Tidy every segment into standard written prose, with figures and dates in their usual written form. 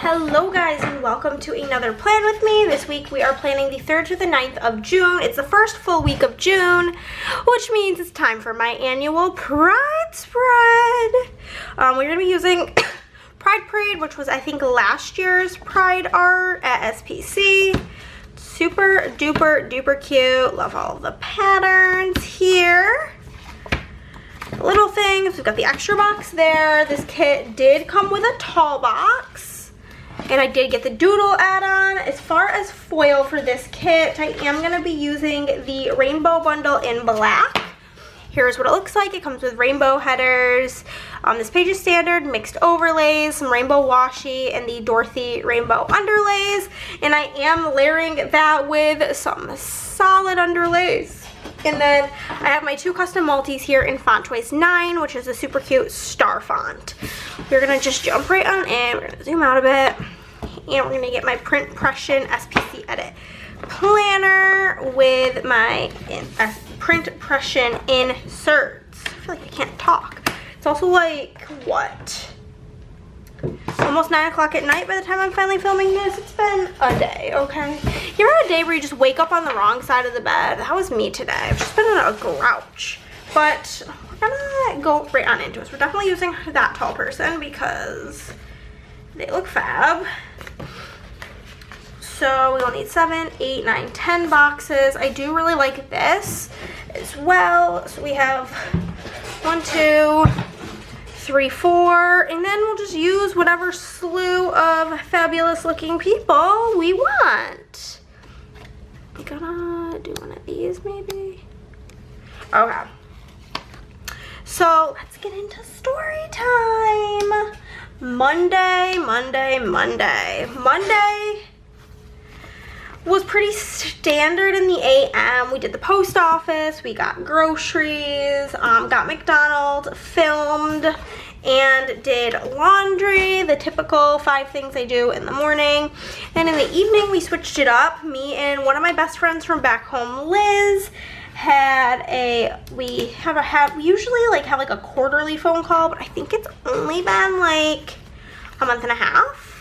Hello guys and welcome to another plan with me. This week we are planning the 3rd to the 9th of June. It's the first full week of June, which means it's time for my annual Pride spread. We're going to be using Pride Parade, which was I think last year's Pride art at SPC. Super duper duper cute. Love all of the patterns here. Little things. We've got the extra box there. This kit did come with a tall box. And I did get the doodle add-on. As far as foil for this kit, I am going to be using the rainbow bundle in black. Here's what it looks like. It comes with rainbow headers. This page is standard, mixed overlays, some rainbow washi, and the Dorothy rainbow underlays. And I am layering that with some solid underlays. And then I have my two custom multis here in font choice 9, which is a super cute star font. We're going to just jump right on in. We're going to zoom out a bit. And we're going to get my Printpression SPC Edit planner with my Printpression inserts. I feel like I can't talk. It's also like, what? Almost 9 o'clock at night by the time I'm finally filming this. It's been a day, okay? You're on a day where you just wake up on the wrong side of the bed. That was me today. I've just been in a grouch. But we're gonna go right on into it. So we're definitely using that tall person because they look fab. So we will need 7, 8, 9, 10 boxes. I do really like this as well. So we have 1, 2, 3, 4, and then we'll just use whatever slew of fabulous looking people we want. I'm gonna do one of these maybe. Okay. So let's get into story time. Monday was pretty standard in the AM. We did the post office, we got groceries, got McDonald's, filmed, and did laundry, the typical 5 things I do in the morning. And in the evening, we switched it up. Me and one of my best friends from back home, Liz, we usually have like a quarterly phone call, but I think it's only been like a month and a half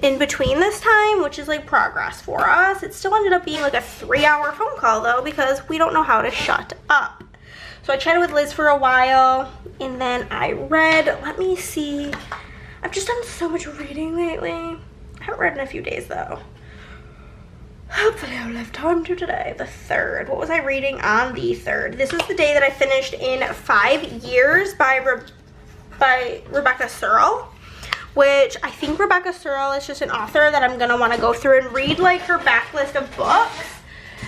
in between this time, which is like progress for us. It still ended up being like a 3-hour phone call though, because we don't know how to shut up. So I chatted with Liz for a while, and then I read, let me see, I've just done so much reading lately. I haven't read in a few days though. Hopefully I'll have time to today. The 3rd. What was I reading on the 3rd? This was the day that I finished In 5 Years by Rebecca Searle, which I think Rebecca Searle is just an author that I'm going to want to go through and read like her backlist of books,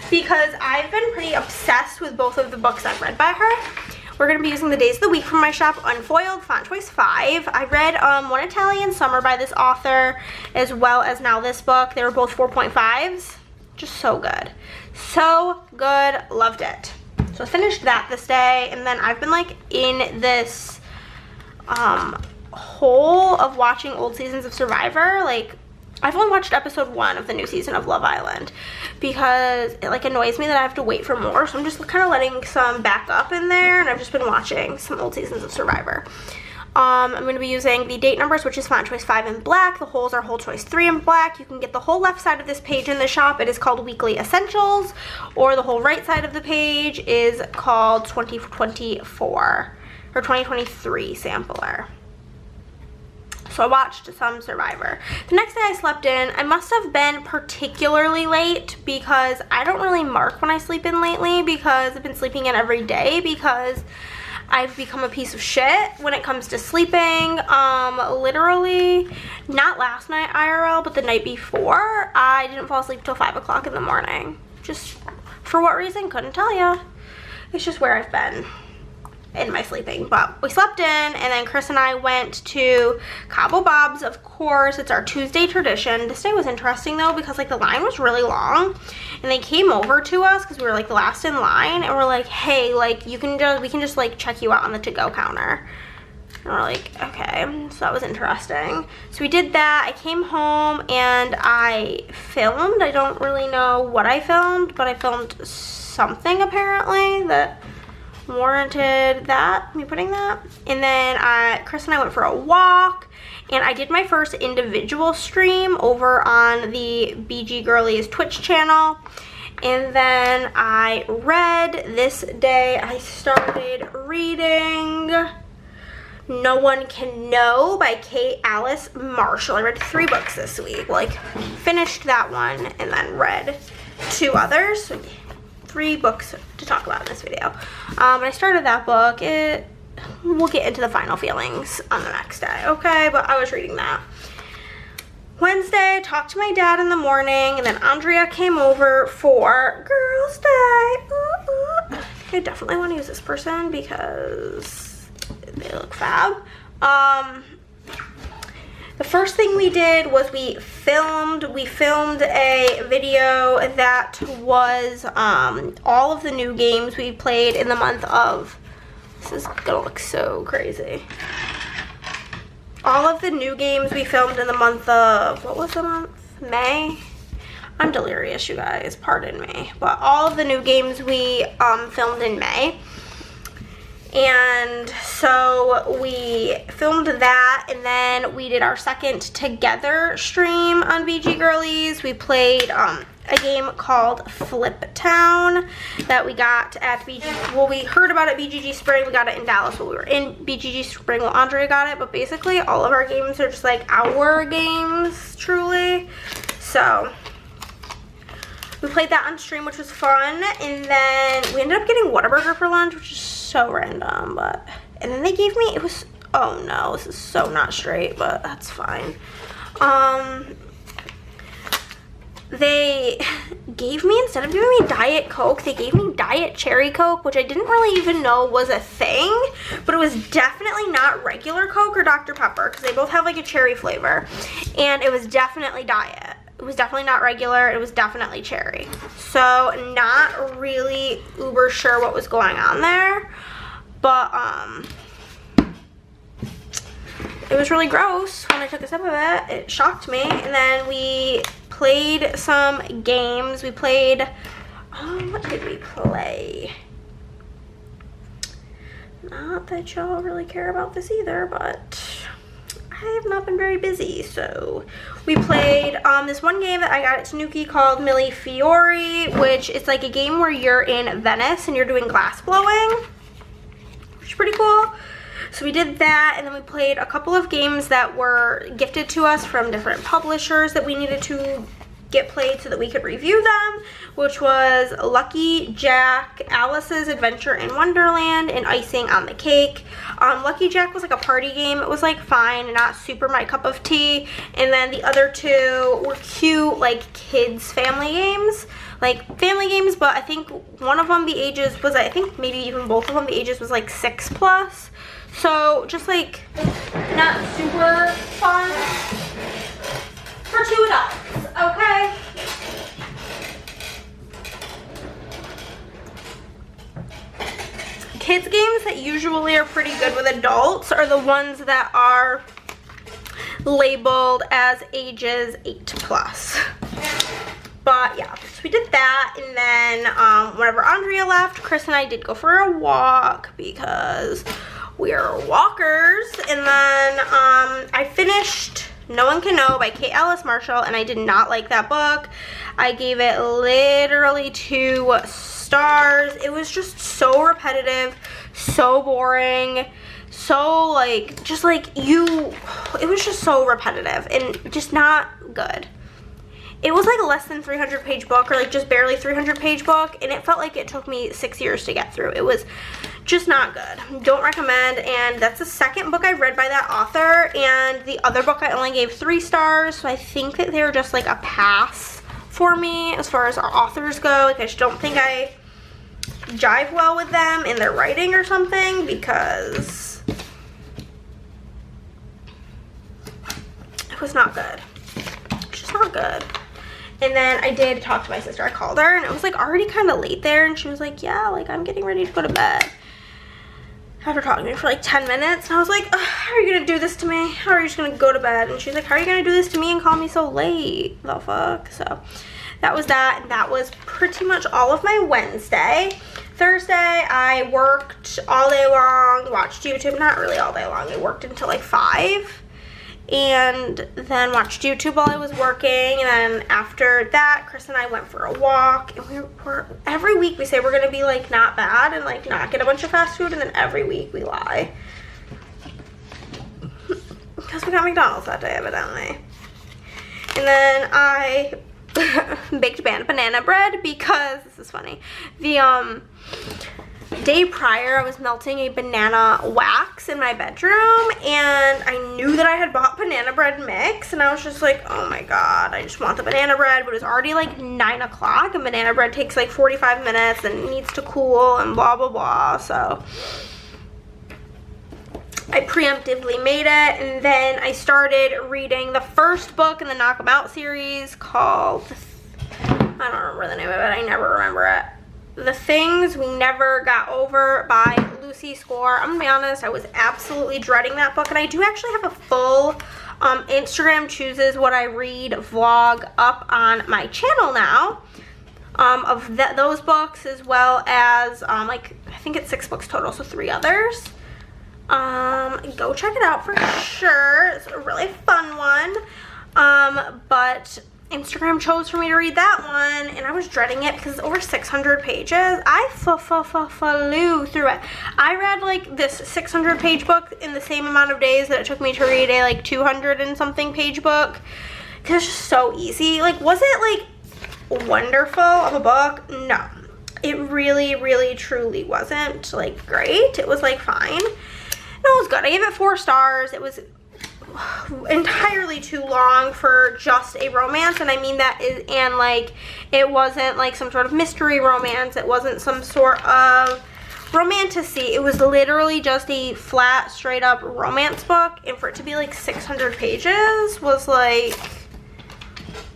because I've been pretty obsessed with both of the books I've read by her. We're going to be using the days of the week from my shop, Unfoiled, font choice 5. I read One Italian Summer by this author, as well as now this book. They were both 4.5s. Just so good. So good. Loved it. So I finished that this day, and then I've been like in this hole of watching old seasons of Survivor. Like, I've only watched episode 1 of the new season of Love Island because it like annoys me that I have to wait for more. So I'm just kind of letting some back up in there, and I've just been watching some old seasons of Survivor. I'm going to be using the date numbers, which is font choice 5 in black. The holes are whole choice 3 in black. You can get the whole left side of this page in the shop. It is called Weekly Essentials, or the whole right side of the page is called 2024 or 2023 Sampler. So I watched some Survivor. The next day I slept in. I must have been particularly late because I don't really mark when I sleep in lately, because I've been sleeping in every day because I've become a piece of shit when it comes to sleeping. Literally, not last night IRL, but the night before, I didn't fall asleep till 5 o'clock in the morning. Just for what reason, couldn't tell ya. It's just where I've been in my sleeping. But we slept in, and then Chris and I went to Cabo Bob's, of course. It's our Tuesday tradition. This day was interesting though, because like the line was really long, and they came over to us because we were like the last in line, and we're like, hey, like we can just like check you out on the to-go counter. And we're like, okay. So that was interesting. So we did that. I came home and I filmed. I don't really know what I filmed, but I filmed something apparently that warranted that, me putting that. And then Chris and I went for a walk, And I did my first individual stream over on the BG Girlies Twitch channel. And then I read this day. I started reading No One Can Know by Kate Alice Marshall. I read 3 books this week. Like, finished that one and then read 2 others. So 3 books to talk about in this video. But I started that book. We'll get into the final feelings on the next day, okay? But I was reading that. Wednesday, talked to my dad in the morning, and then Andrea came over for Girls' Day. I definitely want to use this person because they look fab. The first thing we did was we filmed a video that was all of the new games we played in the month of, this is gonna look so crazy. All of the new games we filmed in the month of, what was the month? May? I'm delirious, you guys, pardon me. But all of the new games we filmed in May. And so we filmed that, and then we did our second together stream on BG Girlies. We played a game called Flip Town that we got at BG, well, we heard about it at BGG Spring. We got it in Dallas while we were in BGG Spring while Andrea got it. But basically all of our games are just like our games, truly. So we played that on stream, which was fun. And then we ended up getting Whataburger for lunch, which is so random. But, and then they gave me, it was, oh no, this is so not straight, but that's fine. They gave me, instead of giving me Diet Coke, they gave me Diet Cherry Coke, which I didn't really even know was a thing, but it was definitely not regular Coke or Dr. Pepper, because they both have like a cherry flavor, and it was definitely Diet. It was definitely not regular, it was definitely cherry. So not really uber sure what was going on there, but it was really gross when I took a sip of it. It shocked me. And then we played some games. We played, what did we play? Not that y'all really care about this either, but I have not been very busy. So we played this one game that I got at Tanuki called Milli Fiori, which is like a game where you're in Venice and you're doing glass blowing, which is pretty cool. So we did that, and then we played a couple of games that were gifted to us from different publishers that we needed to get played so that we could review them, which was Lucky Jack, Alice's Adventure in Wonderland, and Icing on the Cake. Lucky Jack was like a party game. It was like fine, not super my cup of tea. And then the other 2 were cute, like kids family games. Like family games, but I think one of them the ages was, I think maybe even both of them the ages was like 6+. So just like not super fun for 2 adults, okay? Kids games that usually are pretty good with adults are the ones that are labeled as ages 8+. But yeah, so we did that, and then whenever Andrea left, Chris and I did go for a walk because we're walkers. And then I finished No One Can Know by Kate Alice Marshall, and I did not like that book. I gave it literally 2 stars. It was just so repetitive, so boring, so like, just like it was just so repetitive and just not good. It was like a less than 300 page book, or like just barely 300 page book, and it felt like it took me 6 years to get through. It was just not good. Don't recommend. And that's the second book I read by that author, and the other book I only gave 3 stars, so I think that they're just like a pass for me as far as our authors go. Like, I just don't think I jive well with them in their writing or something, because it was not good. It's just not good. And then I did talk to my sister. I called her, and it was like already kind of late there, and she was like, yeah, like I'm getting ready to go to bed. After talking to me for like 10 minutes, and I was like, how are you gonna do this to me? How are you just gonna go to bed? And she's like, how are you gonna do this to me and call me so late? The fuck? So that was that, and that was pretty much all of my Wednesday. Thursday, I worked all day long, watched YouTube. Not really all day long. I worked until like 5. and then watched YouTube while I was working. And then after that, Chris and I went for a walk, and we're every week we say we're gonna be like not bad and like not get a bunch of fast food, and then every week we lie. Because we got McDonald's that day, evidently. And then I baked banana bread because, this is funny, the day prior I was melting a banana wax in my bedroom, and I knew that I had bought banana bread mix, and I was just like, oh my god, I just want the banana bread. But it was already like 9 o'clock, and banana bread takes like 45 minutes and it needs to cool and blah blah blah. So I preemptively made it, and then I started reading the first book in the Knock 'Em Out series called, I don't remember the name of it, I never remember it. The Things We Never Got Over by Lucy Score. I'm gonna be honest, I was absolutely dreading that book, and I do actually have a full Instagram chooses what I read vlog up on my channel now of those books, as well as like I think it's 6 books total, so 3 others. Go check it out for sure. It's a really fun one. But Instagram chose for me to read that one, and I was dreading it because it's over 600 pages. I flew through it. I read like this 600 page book in the same amount of days that it took me to read a like 200 and something page book, because it's just so easy. Like, was it like wonderful of a book? No, it really truly wasn't like great. It was like fine. No, it was good. I gave it 4 stars. It was entirely too long for just a romance, and I mean that is, and like it wasn't like some sort of mystery romance. It wasn't some sort of romantasy. It was literally just a flat, straight up romance book, and for it to be like 600 pages was like,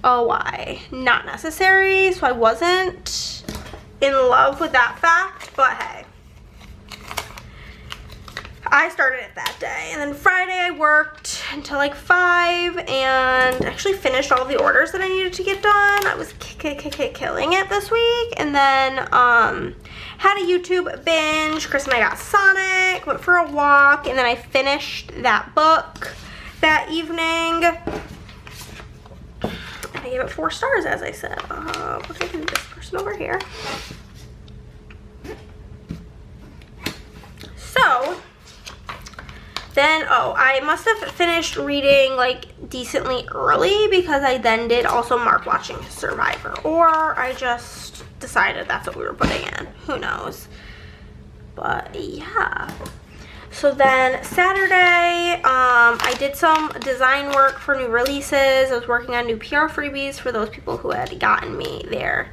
oh, why? Not necessary. So I wasn't in love with that fact, but hey, I started it that day. And then Friday I worked until like 5 and actually finished all the orders that I needed to get done. I was killing it this week. And then had a YouTube binge. Chris and I got Sonic, went for a walk, and then I finished that book that evening. And I gave it 4 stars, as I said. Looks like this person over here. So then, oh, I must have finished reading like decently early, because I then did also mark watching Survivor, or I just decided that's what we were putting in. Who knows? But yeah. So then Saturday, I did some design work for new releases. I was working on new PR freebies for those people who had gotten me their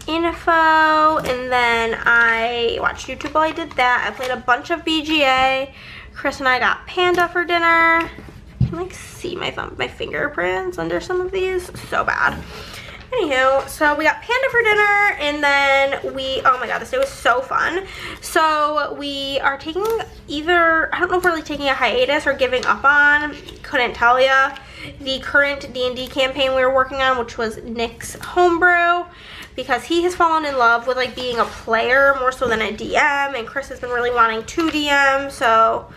info, and then I watched YouTube while I did that. I played a bunch of BGA. Chris and I got Panda for dinner. You can like see my fingerprints under some of these. So bad. Anywho, so we got Panda for dinner, and then we, oh my god, this day was so fun. So we are taking either, I don't know if we're like taking a hiatus or giving up on, couldn't tell ya, the current D&D campaign we were working on, which was Nick's homebrew, because he has fallen in love with like being a player more so than a DM, and Chris has been really wanting to DM, so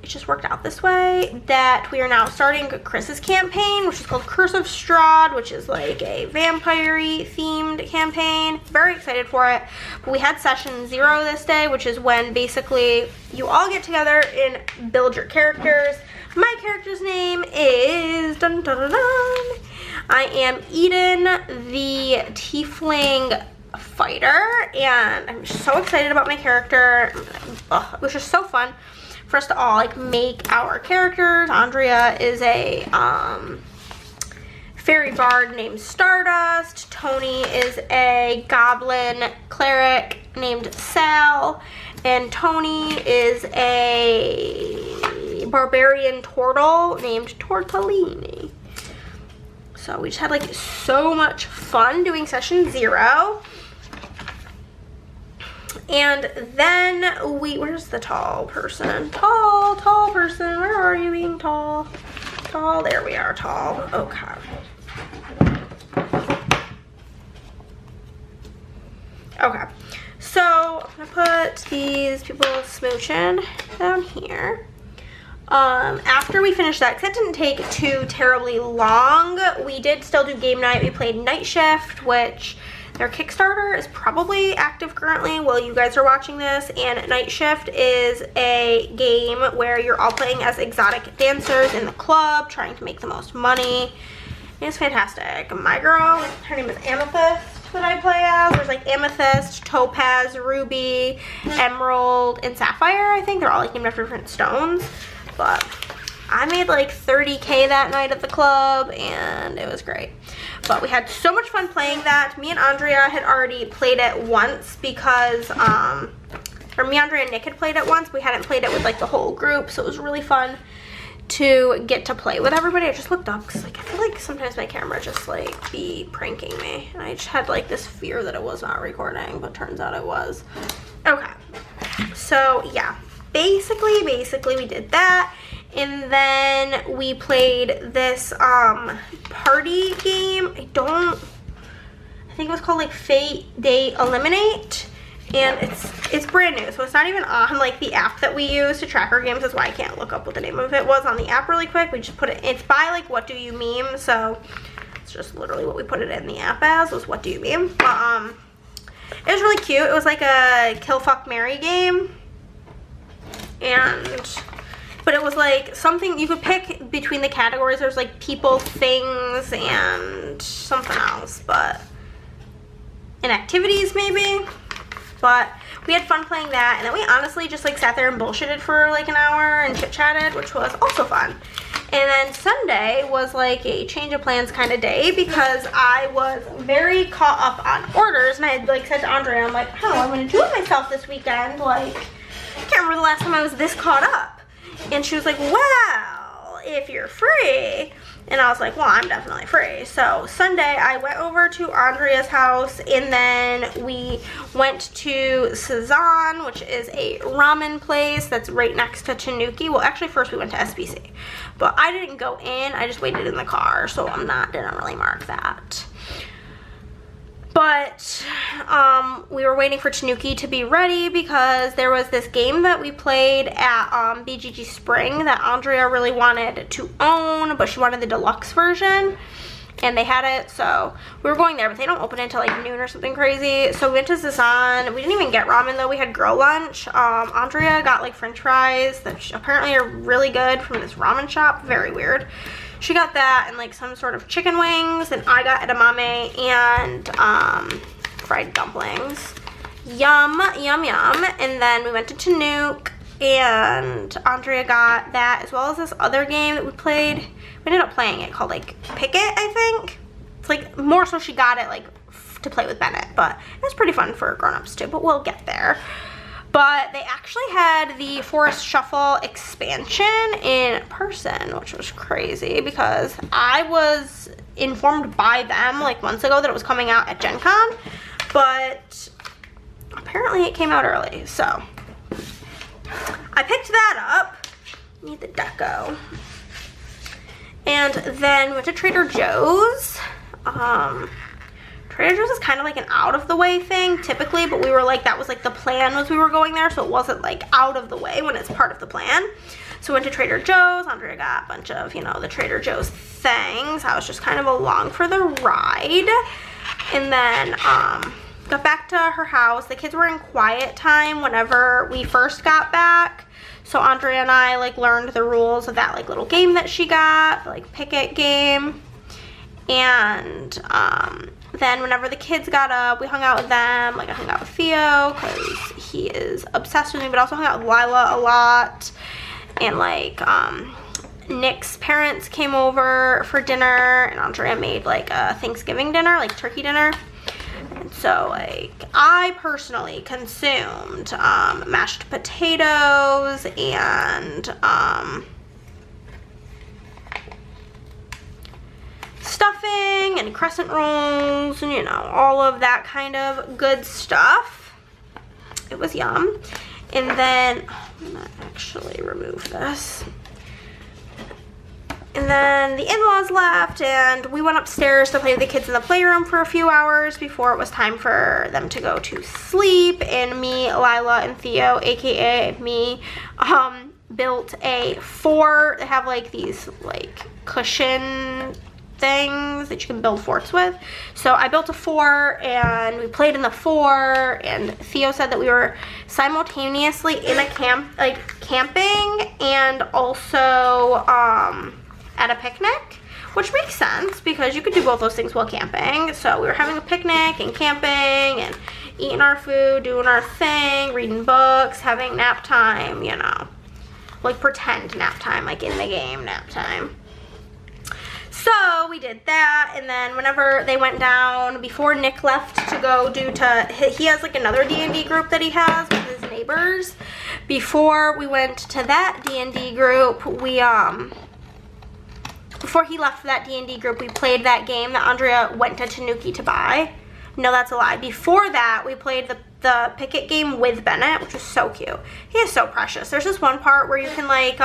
it just worked out this way that we are now starting Chris's campaign, which is called Curse of Strahd, which is like a vampire-y themed campaign. Very excited for it. But we had session 0 this day, which is when basically you all get together and build your characters. My character's name is, dun dun dun dun, I am Eden, the tiefling fighter, and I'm so excited about my character. It was just so fun for us to all like make our characters. Andrea is a fairy bard named Stardust. Tony is a goblin cleric named Sal, and Tony is a barbarian turtle named Tortellini. So we just had like so much fun doing session 0. And then we, where's the tall person? Tall person, where are you being tall? Tall, there we are, tall. Okay. Okay, so I'm gonna put these people smooching down here. After we finished that, because it didn't take too terribly long, we did still do game night. We played Night Shift, which their Kickstarter is probably active currently while you guys are watching this, and Night Shift is a game where you're all playing as exotic dancers in the club, trying to make the most money. It's fantastic. My girl, her name is Amethyst that I play as. There's like Amethyst, Topaz, Ruby, Emerald, and Sapphire, I think. They're all like named after different stones. But I made like 30K that night at the club, and it was great. But we had so much fun playing that. Me and Andrea had already played it once because, or me, Andrea, and Nick had played it once. We hadn't played it with like the whole group, so it was really fun to get to play with everybody. I just looked up because like I feel like sometimes my camera just like be pranking me, and I just had like this fear that it was not recording, but turns out it was. Okay, so yeah, basically we did that. And then we played this party game. I think it was called like Fate Day Eliminate, and it's brand new, so it's not even on like the app that we use to track our games. That's why I can't look up what the name of it was on the app really quick. We just put it, it's by like What Do You Meme, so it's just literally what we put it in the app as, was What Do You Meme. But it was really cute. It was like a kill, fuck, marry game, but it was like something you could pick between the categories. There's like people, things, and something else, and activities maybe. But we had fun playing that, and then we honestly just like sat there and bullshitted for like an hour and chit-chatted, which was also fun. And then Sunday was like a change of plans kind of day because I was very caught up on orders, and I had like said to Andrea, I'm like, oh, I'm gonna do it myself this weekend. Like, I can't remember the last time I was this caught up. And she was like, well, if you're free. And I was like, well, I'm definitely free. So Sunday I went over to Andrea's house, and then we went to Cezanne, which is a ramen place that's right next to Tanuki. Well, actually first we went to SBC, but I didn't go in. I just waited in the car, so didn't really mark that. But we were waiting for Tanuki to be ready because there was this game that we played at BGG Spring that Andrea really wanted to own, but she wanted the deluxe version, and they had it, so we were going there, but they don't open until like noon or something crazy. So we went to Cezanne. We didn't even get ramen though. We had girl lunch. Andrea got like french fries that apparently are really good from this ramen shop. Very weird. She got that and like some sort of chicken wings, and I got edamame and fried dumplings. Yum, yum, yum. And then we went to Tanuki, and Andrea got that as well as this other game that we played. We ended up playing it called like Pick It, I think. It's like more so she got it like to play with Bennett, but it was pretty fun for grown-ups too, but we'll get there. But they actually had the Forest Shuffle expansion in person, which was crazy because I was informed by them like months ago that it was coming out at Gen Con, but apparently it came out early, so I picked that up. Need the deco. And then we went to Trader Joe's. Trader Joe's is kind of like an out of the way thing typically, but we were like, that was like the plan was we were going there, so it wasn't like out of the way when it's part of the plan. So we went to Trader Joe's. Andrea got a bunch of, you know, the Trader Joe's things. I was just kind of along for the ride. And then got back to her house. The kids were in quiet time whenever we first got back. So Andrea and I like learned the rules of that like little game that she got, like Pick It game. And then whenever the kids got up, we hung out with them. Like I hung out with Theo because he is obsessed with me, but also hung out with Lila a lot. And like Nick's parents came over for dinner, and Andrea made like a Thanksgiving dinner, like turkey dinner. And so like I personally consumed mashed potatoes and stuffing and crescent rolls and, you know, all of that kind of good stuff. It was yum. And then I'm gonna actually remove this. And then the in-laws left, and we went upstairs to play with the kids in the playroom for a few hours before it was time for them to go to sleep. And me, Lila, and Theo, aka me, built a fort. They have like these like cushion things that you can build forts with. So I built a fort and we played in the fort, and Theo said that we were simultaneously in a camping and also at a picnic, which makes sense because you could do both those things while camping. So we were having a picnic and camping and eating our food, doing our thing, reading books, having nap time, you know, like pretend nap time, like in the game nap time. So we did that, and then whenever they went down, before Nick left to go he has like another D&D group that he has with his neighbors. Before we went to that D&D group, before he left for that D&D group, we played that game that Andrea went to Tanuki to buy. No, that's a lie. Before that, we played the Picket game with Bennett, which was so cute. He is so precious. There's this one part where you can like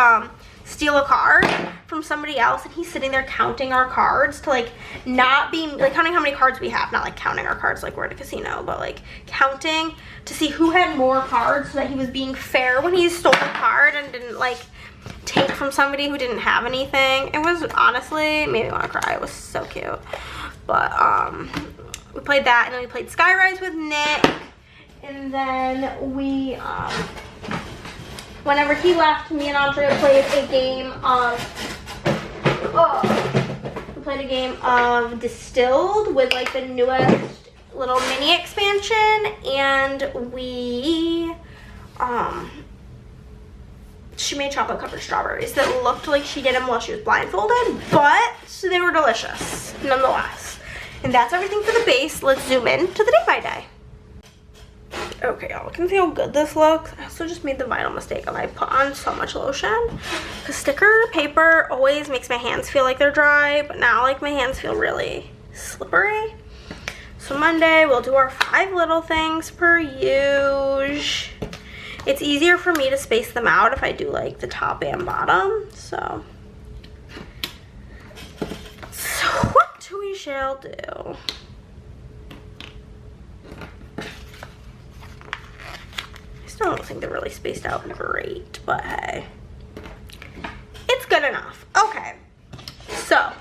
steal a card from somebody else, and he's sitting there counting our cards to like not be like counting how many cards we have, not like counting our cards like we're at a casino, but like counting to see who had more cards so that he was being fair when he stole a card and didn't like take from somebody who didn't have anything. It was honestly made me want to cry. It was so cute. But we played that, and then we played Skyrise with Nick, and then we whenever he left, me and Andrea played a game of Distilled with like the newest little mini expansion, and she made chocolate covered strawberries that looked like she did them while she was blindfolded, but they were delicious nonetheless. And that's everything for the base. Let's zoom in to the day by day. Okay, y'all, can see how good this looks. I also just made the vital mistake of I put on so much lotion. The sticker paper always makes my hands feel like they're dry, but now like my hands feel really slippery. So Monday we'll do our 5 little things per use. It's easier for me to space them out if I do like the top and bottom. So what we shall do. I don't think they're really spaced out great, but hey, it's good enough. Okay, so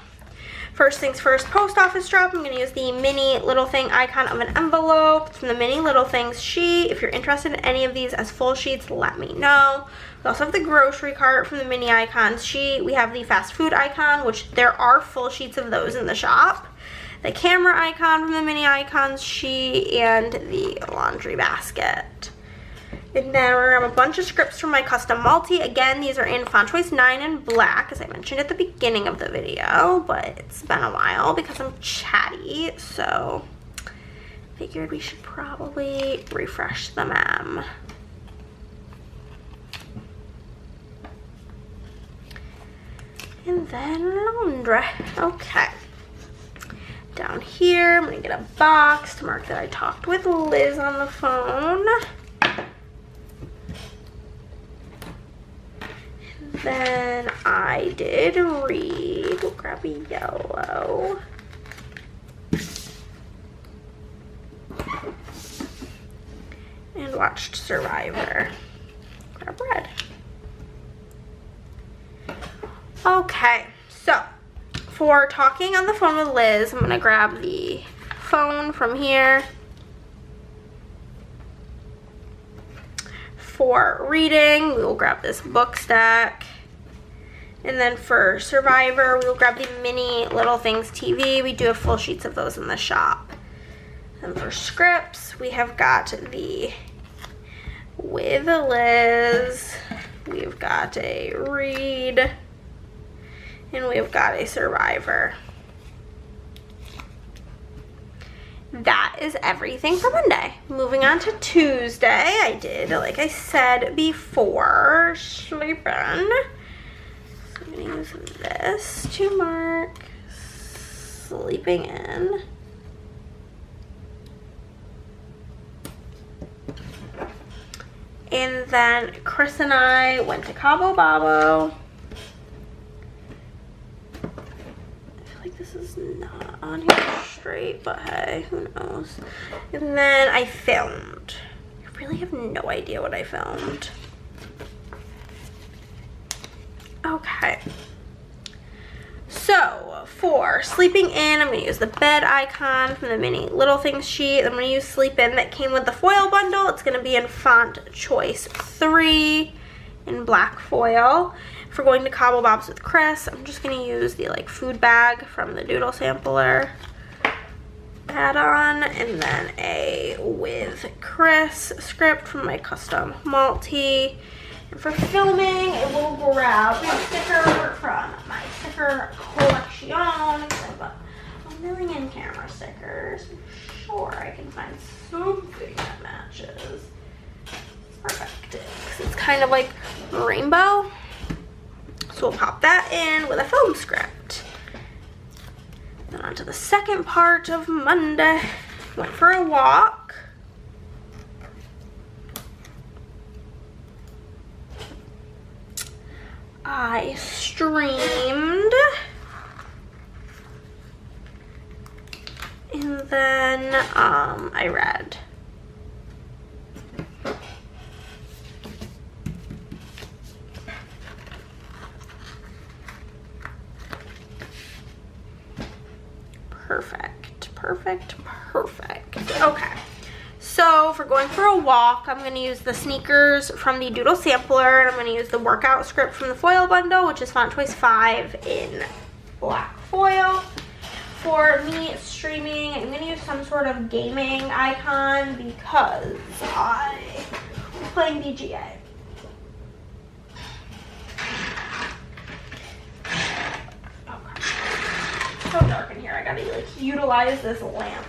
first things first, post office drop. I'm gonna use the mini little thing icon of an envelope from the mini little things sheet. If you're interested in any of these as full sheets, let me know. We also have the grocery cart from the mini icons sheet. We have the fast food icon, which there are full sheets of those in the shop. The camera icon from the mini icons sheet, and the laundry basket. And then we're gonna have a bunch of scripts from my custom multi. Again, these are in font choice 9 and black, as I mentioned at the beginning of the video, but it's been a while because I'm chatty, so figured we should probably refresh the mem. And then laundry. Okay. Down here, I'm gonna get a box to mark that I talked with Liz on the phone. Then I did read, we'll grab a yellow. And watched Survivor. Grab red. Okay, so for talking on the phone with Liz, I'm gonna grab the phone from here. For reading, we will grab this book stack. And then for Survivor, we will grab the mini Little Things TV. We do have full sheets of those in the shop. And for scripts, we have got the With Liz, we've got a Read, and we've got a Survivor. That is everything for Monday. Moving on to Tuesday, I did, like I said before, sleeping. So I'm gonna use this to mark sleeping in. And then Chris and I went to Cabo Babo. I feel like this is not on here straight, but hey, who knows. And then I filmed. I really have no idea what I filmed. Okay. So for sleeping in, I'm going to use the bed icon from the mini Little Things sheet. I'm going to use Sleep In that came with the foil bundle. It's going to be in font choice 3 in black foil. For going to Cobble Bobs with Chris, I'm just going to use the like food bag from the Doodle Sampler add-on, and then a with Chris script from my custom multi. And for filming, I will grab a sticker from my sticker collection. I've got a million camera stickers. I'm sure I can find something that matches. Perfect. Because it's kind of like rainbow. So we'll pop that in with a film script. Then on to the second part of Monday. Went for a walk. I streamed. And then I read. Perfect, perfect, perfect. Okay, so for going for a walk, I'm going to use the sneakers from the Doodle Sampler, and I'm going to use the workout script from the foil bundle, which is font choice 5 in black foil. For me streaming, I'm going to use some sort of gaming icon because I was playing BGA. So dark in here. I gotta like utilize this lamp.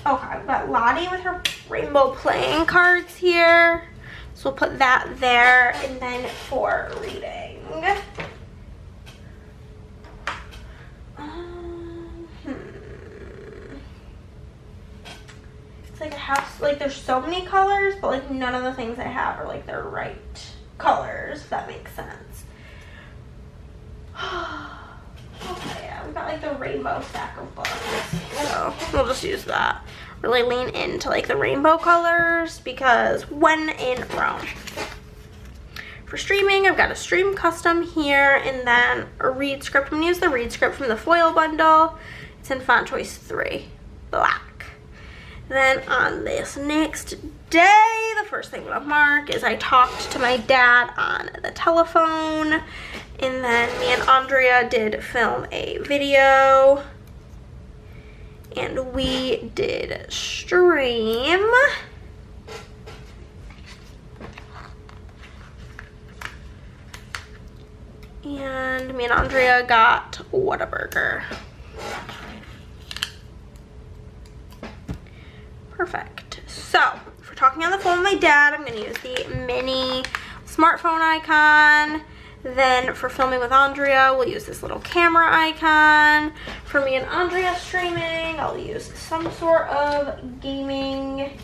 Okay, I've got Lottie with her rainbow playing cards here. So we'll put that there. And then for reading. It's like I have, like there's so many colors, but like none of the things I have are like the right colors, if that makes sense. Okay, yeah, we've got like the rainbow stack of books, so we'll just use that. Really lean into like the rainbow colors because when in Rome. For streaming, I've got a stream custom here and then a read script. I'm gonna use the read script from the foil bundle. It's in font choice 3, black. Then on this next day, the first thing I'm gonna mark is I talked to my dad on the telephone. And then me and Andrea did film a video. And we did stream. And me and Andrea got Whataburger. Perfect. So, for talking on the phone with my dad, I'm going to use the mini smartphone icon. Then for filming with Andrea, we'll use this little camera icon. For me and Andrea streaming, I'll use some sort of gaming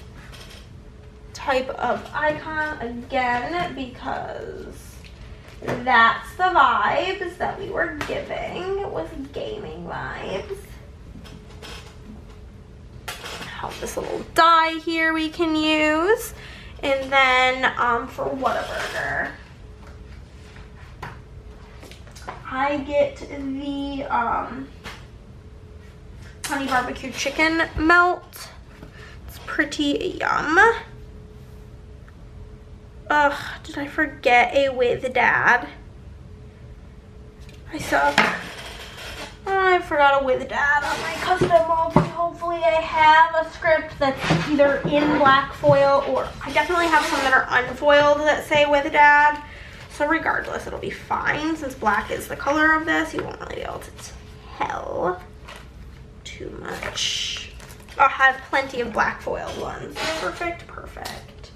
type of icon again because that's the vibes that we were giving with gaming vibes. Have this little die here we can use. And then for Whataburger, I get the honey barbecue chicken melt. It's pretty yum. Ugh, did I forget a with dad? I suck. I forgot a with dad on my custom multi. Hopefully I have a script that's either in black foil or I definitely have some that are unfoiled that say with dad. So regardless, it'll be fine. Since black is the color of this, you won't really be able to tell too much. I'll have plenty of black foiled ones. Perfect, perfect.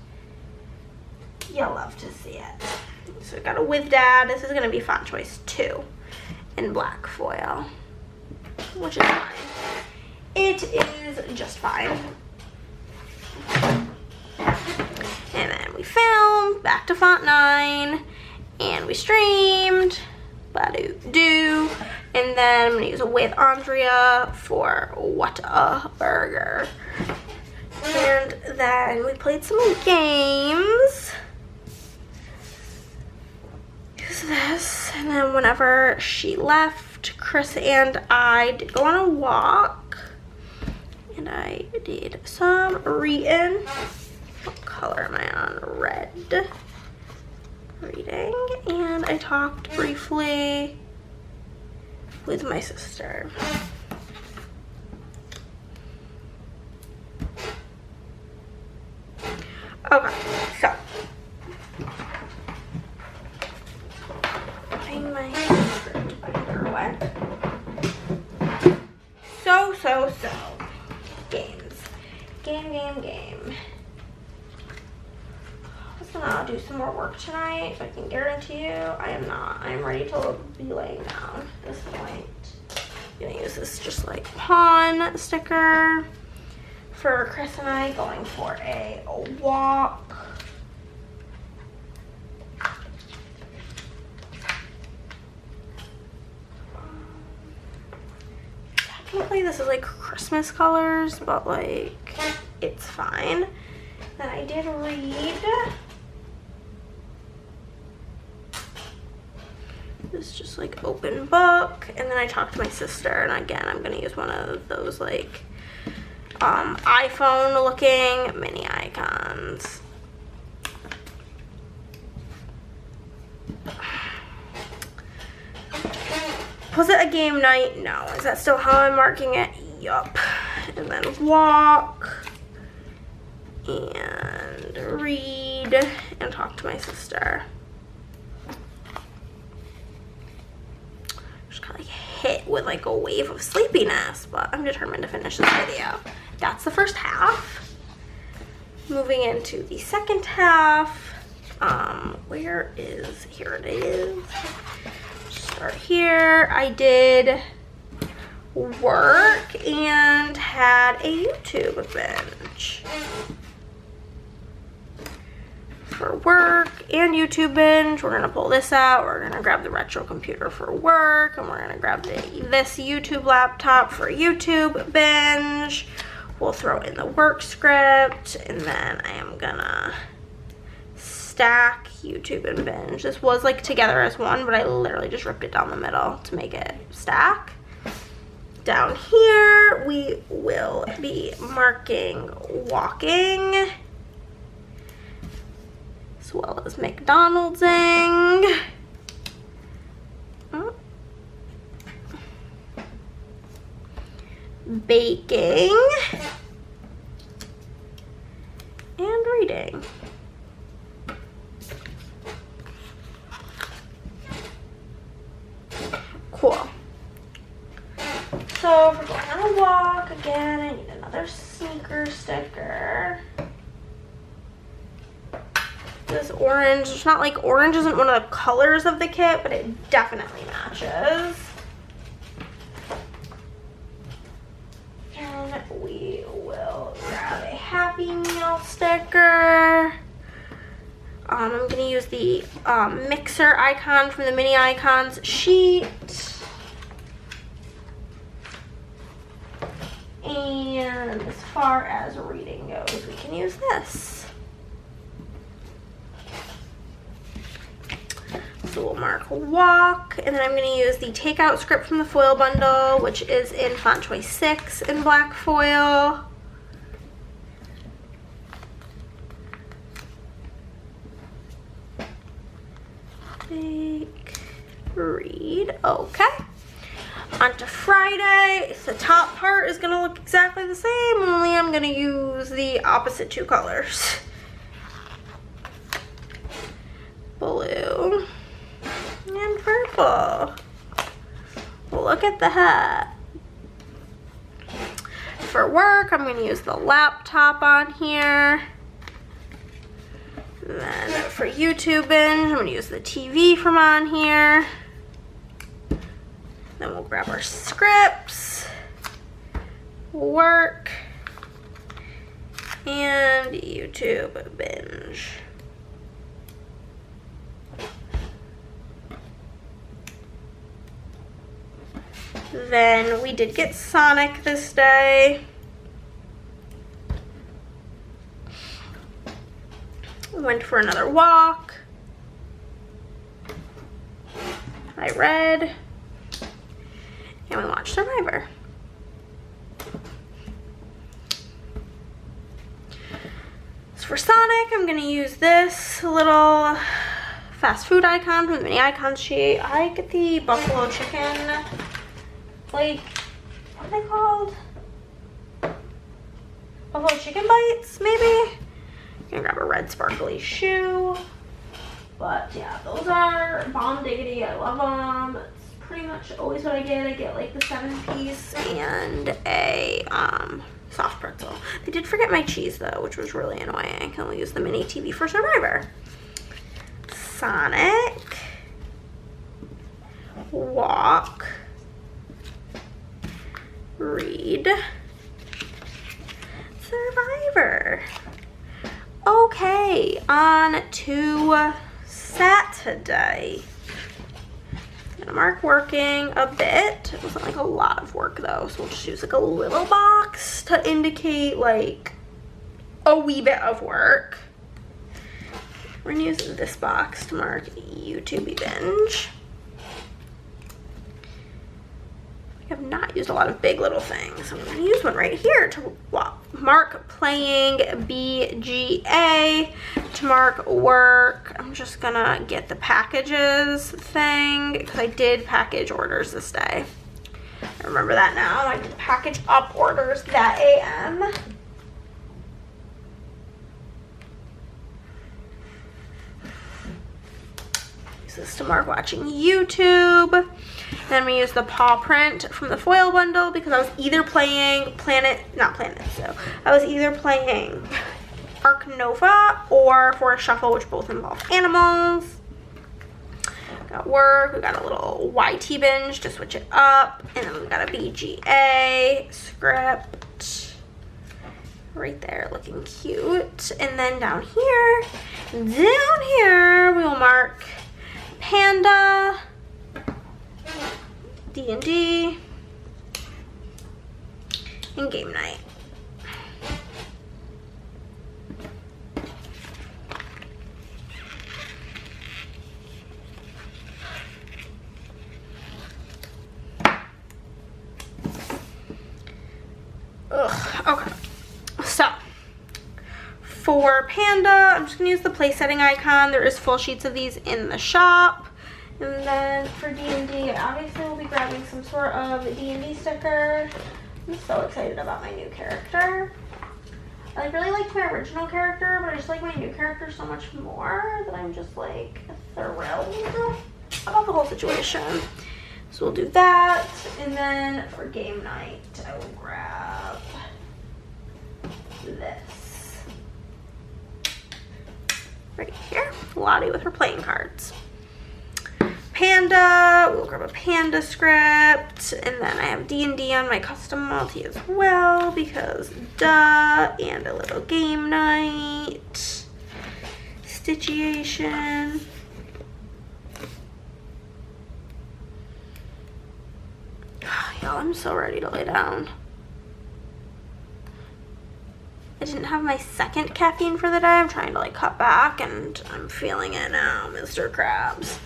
You'll love to see it. So I got a with dad. This is going to be font choice 2 in black foil, which is fine. It is just fine. And then we filmed, back to font 9. And we streamed, ba-do-do, and then I'm gonna use a with Andrea for Whataburger. And then we played some games. use this. And then whenever she left, Chris and I did go on a walk. And I did some reading. What color am I on? Red. Reading. And I talked briefly with my sister. Okay, so getting my script binder wet. So games. Game. I'll do some more work tonight. I can guarantee you I am not. I am ready to be laying down at this point. I'm gonna use this just like pawn sticker for Chris and I going for a walk. Technically this is like Christmas colors, but like it's fine. Then I did read this just like open book, and then I talked to my sister, and again I'm gonna use one of those like iPhone looking mini icons. Was it a game night? No. Is that still how I'm marking it? Yup. And then walk and read and talk to my sister. Just kind of like hit with like a wave of sleepiness, but I'm determined to finish this video. That's the first half. Moving into the second half. Here it is. Start here. I did work and had a YouTube binge. For work and YouTube binge, we're gonna pull this out. We're gonna grab the retro computer for work, and we're gonna grab this YouTube laptop for YouTube binge. We'll throw in the work script, and then I am gonna stack YouTube and binge. This was like together as one, but I literally just ripped it down the middle to make it stack. Down here, we will be marking walking, as well as McDonald'sing. Baking. And reading. Cool. So if we're going on a walk, again, I need another sneaker sticker. This orange, it's not like orange isn't one of the colors of the kit, but it definitely matches. And we will grab a Happy Meal sticker. I'm going to use the mixer icon from the mini icons sheet. And as far as reading goes, we can use this. So we'll mark walk, and then I'm going to use the takeout script from the foil bundle, which is in font choice 6 in black foil. Bake, read, okay. On to Friday. The top part is going to look exactly the same, only I'm going to use the opposite two colors. Blue and purple. Look at the hat. For work, I'm going to use the laptop on here. And then for YouTube binge, I'm going to use the TV from on here. Then we'll grab our scripts, work, and YouTube binge. Then we did get Sonic this day. Went for another walk. I read, and we watched Survivor. So for Sonic, I'm gonna use this little fast food icon from the mini icon sheet. I get the buffalo chicken, like, what are they called? Buffalo chicken bites, maybe? I'm gonna grab a red sparkly shoe. But yeah, those are bomb diggity. I love them. It's pretty much always what I get. I get like the 7-piece and a soft pretzel. They did forget my cheese though, which was really annoying. And we'll use the mini TV for Survivor. Sonic. Walk. Read. Survivor. Okay, on to Saturday. I'm gonna mark working a bit. It wasn't like a lot of work though, so we'll just use like a little box to indicate like a wee bit of work. We're gonna use this box to mark YouTube binge. I have not used a lot of big little things. I'm gonna use one right here to mark playing BGA, to mark work. I'm just gonna get the packages thing because I did package orders this day. I remember that now. I did package up orders that AM. Use this to mark watching YouTube. Then we use the paw print from the foil bundle because I was either playing I was either playing Ark Nova or Forest Shuffle, which both involve animals. Got work, we got a little YT binge to switch it up, and then we've got a BGA script right there looking cute. And then down here we'll mark Panda, D&D, and game night. Okay. So, for Panda, I'm just going to use the place setting icon. There is full sheets of these in the shop. And then for D&D, obviously we'll be grabbing some sort of D&D sticker. I'm so excited about my new character. I really liked my original character, but I just like my new character so much more that I'm just like thrilled about the whole situation. So we'll do that. And then for game night, I will grab this. Right here, Lottie with her playing cards. Panda, we'll grab a Panda script, and then I have D&D on my custom multi as well because duh, and a little game night, stitchiation. Y'all, I'm so ready to lay down. I didn't have my second caffeine for the day. I'm trying to like cut back and I'm feeling it now, Mr. Krabs.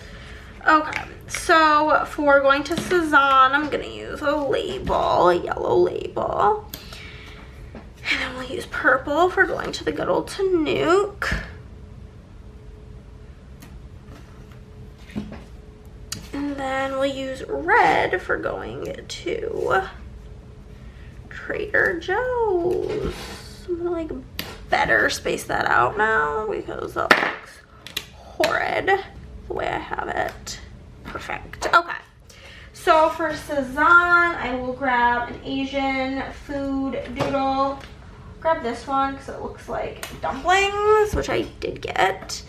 Okay, so for going to Cezanne, I'm gonna use a label, a yellow label. And then we'll use purple for going to the good old Tanuke. And then we'll use red for going to Trader Joe's. I'm gonna like better space that out now because that looks horrid the way I have it. Perfect. Okay. So for Cezanne, I will grab an Asian food doodle. Grab this one because it looks like dumplings, which I did get.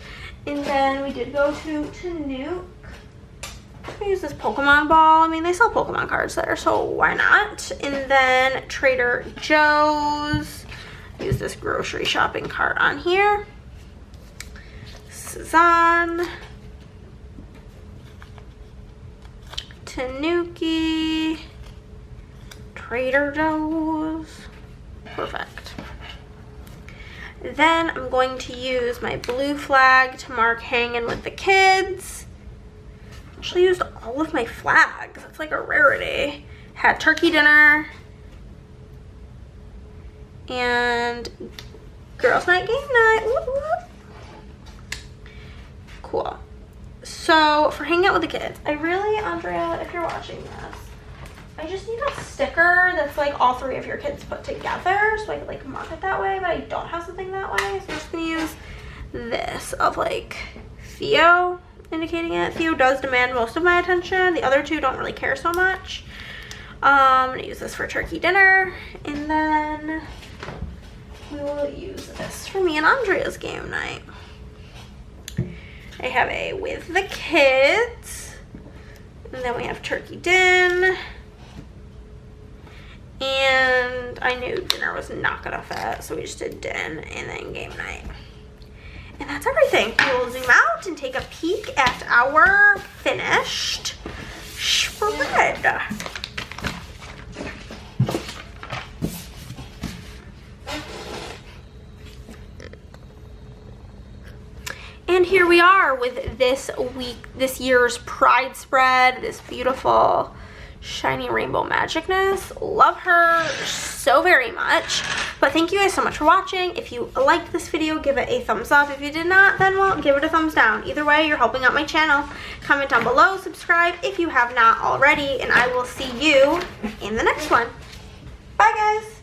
And then we did go to Tanuke. I use this Pokemon ball. I mean, they sell Pokemon cards there, so why not? And then Trader Joe's. Use this grocery shopping cart on here. Cezanne. Tanuki. Trader Joe's. Perfect. Then I'm going to use my blue flag to mark hanging with the kids. actually used all of my flags. That's like a rarity. Had turkey dinner and girls' night, game night. Whoop, whoop. Cool. So for hanging out with the kids, I really, Andrea, if you're watching this, I just need a sticker that's like all 3 of your kids put together so I could like mark it that way, but I don't have something that way. So I'm just gonna use this of like Theo indicating it. Theo does demand most of my attention. The other 2 don't really care so much. I'm gonna use this for turkey dinner, and then we will use this for me and Andrea's game night. I have a with the kids, and then we have turkey din, and I knew dinner was not gonna fit, so we just did din and then game night. And that's everything. We'll zoom out and take a peek at our finished spread. And here we are with this year's Pride spread, this beautiful shiny rainbow magicness. Love her so very much. But thank you guys so much for watching. If you liked this video, give it a thumbs up. If you did not, then well, give it a thumbs down. Either way, you're helping out my channel. Comment down below, subscribe if you have not already, and I will see you in the next one. Bye guys.